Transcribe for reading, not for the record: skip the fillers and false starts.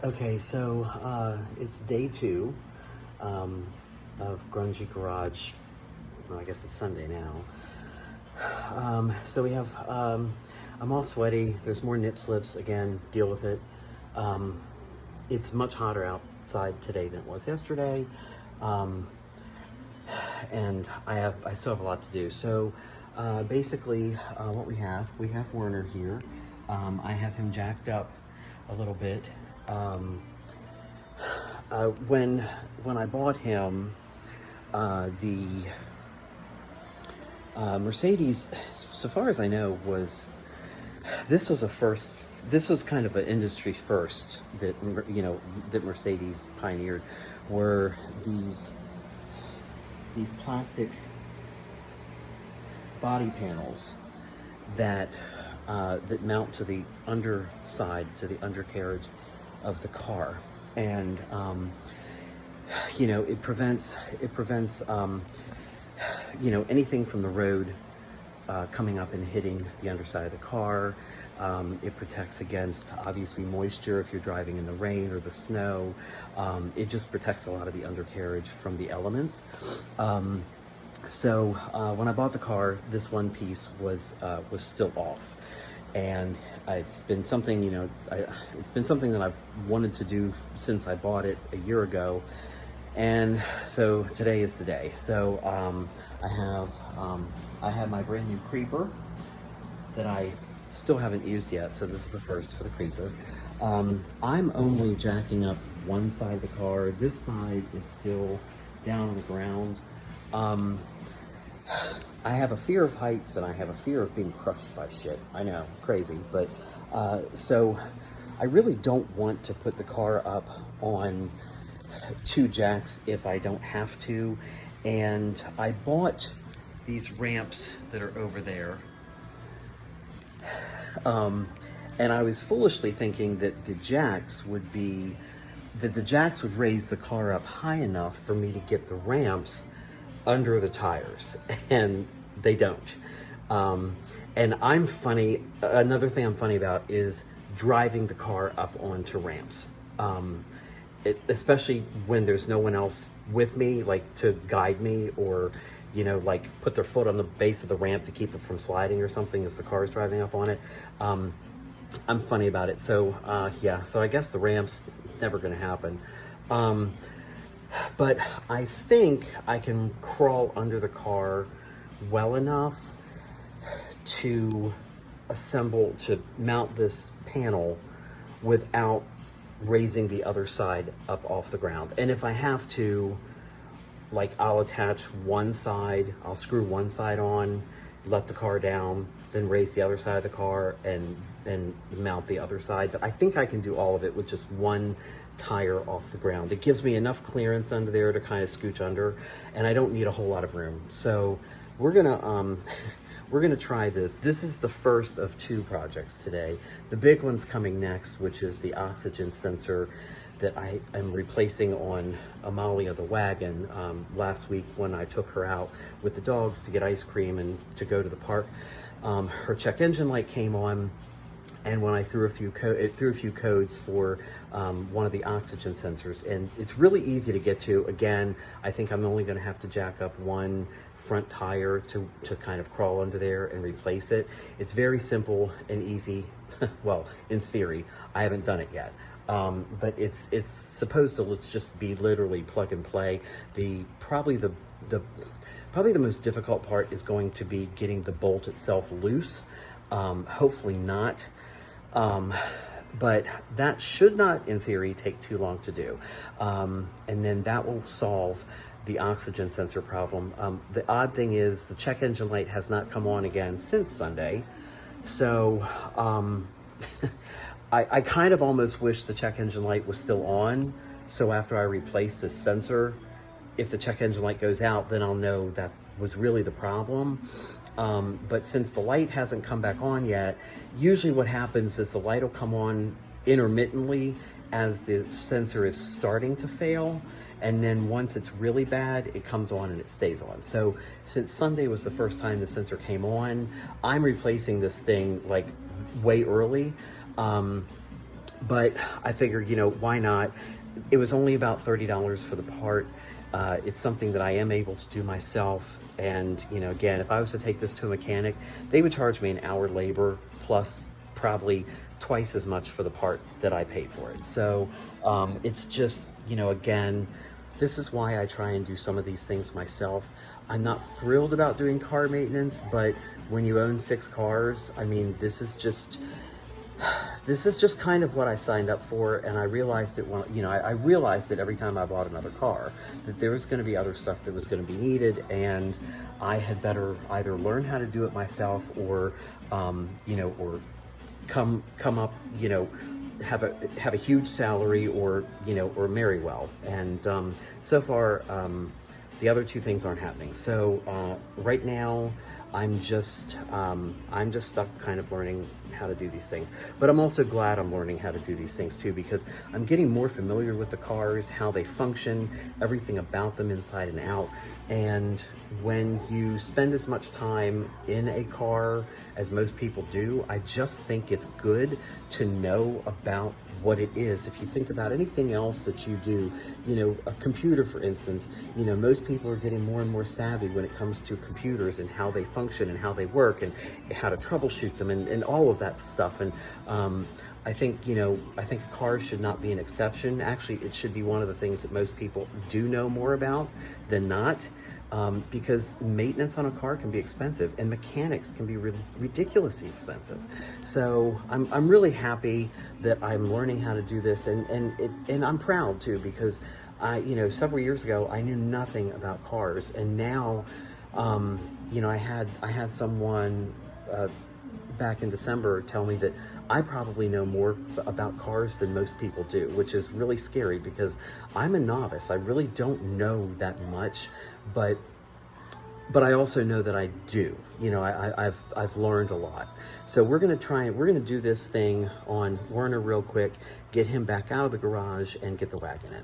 Okay, so it's day two of Grungy Garage. Well, I guess it's Sunday now. So we have, I'm all sweaty. There's more nip slips. Again, deal with it. It's much hotter outside today than it was yesterday. And I still have a lot to do. So basically what we have Werner here. I have him jacked up a little bit. When I bought him, the Mercedes, so far as I know, this was a first. This was kind of an industry first that that Mercedes pioneered, were these plastic body panels that mount to the underside, to the undercarriage of the car, and it prevents anything from the road coming up and hitting the underside of the car. It protects against, obviously, moisture if you're driving in the rain or the snow. It just protects a lot of the undercarriage from the elements. So when I bought the car, this one piece was still off, and it's been something it's been something that I've wanted to do since I bought it a year ago, and so today is the day. So I have my brand new creeper that I still haven't used yet, so this is the first for the creeper. I'm only jacking up one side of the car. This side is still down on the ground. I have a fear of heights, and I have a fear of being crushed by shit. I know, crazy, but so I really don't want to put the car up on two jacks if I don't have to. And I bought these ramps that are over there. And I was foolishly thinking that the jacks would raise the car up high enough for me to get the ramps under the tires, and they don't. And I'm funny. Another thing I'm funny about is driving the car up onto ramps, especially when there's no one else with me, like to guide me, or like put their foot on the base of the ramp to keep it from sliding or something as the car is driving up on it. I'm funny about it. So yeah, so I guess the ramp's never going to happen. But I think I can crawl under the car well enough to mount this panel without raising the other side up off the ground. And if I have to, like, I'll attach one side, I'll screw one side on, let the car down, then raise the other side of the car and mount the other side. But I think I can do all of it with just one tire off the ground. It gives me enough clearance under there to kind of scooch under, and I don't need a whole lot of room. So we're gonna try this. This is the first of two projects today. The big one's coming next, which is the oxygen sensor that I am replacing on Amalia the wagon. Last week when I took her out with the dogs to get ice cream and to go to the park, her check engine light came on, and when I threw a few codes for one of the oxygen sensors, and it's really easy to get to. Again, I think I'm only going to have to jack up one front tire to kind of crawl under there and replace it. It's very simple and easy. Well, in theory, I haven't done it yet. But it's supposed to just be literally plug and play. Probably the most difficult part is going to be getting the bolt itself loose. Hopefully not. But that should not, in theory, take too long to do. And then that will solve the oxygen sensor problem. The odd thing is the check engine light has not come on again since Sunday. So I kind of almost wish the check engine light was still on. So after I replace this sensor, if the check engine light goes out, then I'll know that was really the problem. But since the light hasn't come back on yet, usually what happens is the light will come on intermittently as the sensor is starting to fail, and then once it's really bad, it comes on and it stays on. So since Sunday was the first time the sensor came on, I'm replacing this thing like way early. But I figured, you know, why not? It was only about $30 for the part. It's something that I am able to do myself. And, you know, again, if I was to take this to a mechanic, they would charge me an hour labor plus probably twice as much for the part that I paid for it. So it's just, you know, again, this is why I try and do some of these things myself. I'm not thrilled about doing car maintenance, but when you own 6 cars, I mean, this is just kind of what I signed up for. And I realized it, you know, I realized that every time I bought another car, that there was going to be other stuff that was going to be needed, and I had better either learn how to do it myself, or, you know, or come up, you know, have a huge salary, or, you know, or marry well. And so far, the other 2 things aren't happening. So right now, I'm just stuck kind of learning how to do these things. But I'm also glad I'm learning how to do these things too, because I'm getting more familiar with the cars, how they function, everything about them inside and out. And when you spend as much time in a car as most people do, I just think it's good to know about what it is. If you think about anything else that you do, you know, a computer, for instance, you know, most people are getting more and more savvy when it comes to computers and how they function and how they work and how to troubleshoot them and all of that stuff. And I think, you know, I think a car should not be an exception. Actually, it should be one of the things that most people do know more about than not. Because maintenance on a car can be expensive, and mechanics can be ridiculously expensive. So I'm really happy that I'm learning how to do this, and I'm proud too, because you know, several years ago I knew nothing about cars, and now you know, I had someone back in December tell me that I probably know more about cars than most people do, which is really scary because I'm a novice. I really don't know that much, but I also know that I do. You know, I've learned a lot. So we're gonna do this thing on Werner real quick, get him back out of the garage and get the wagon in.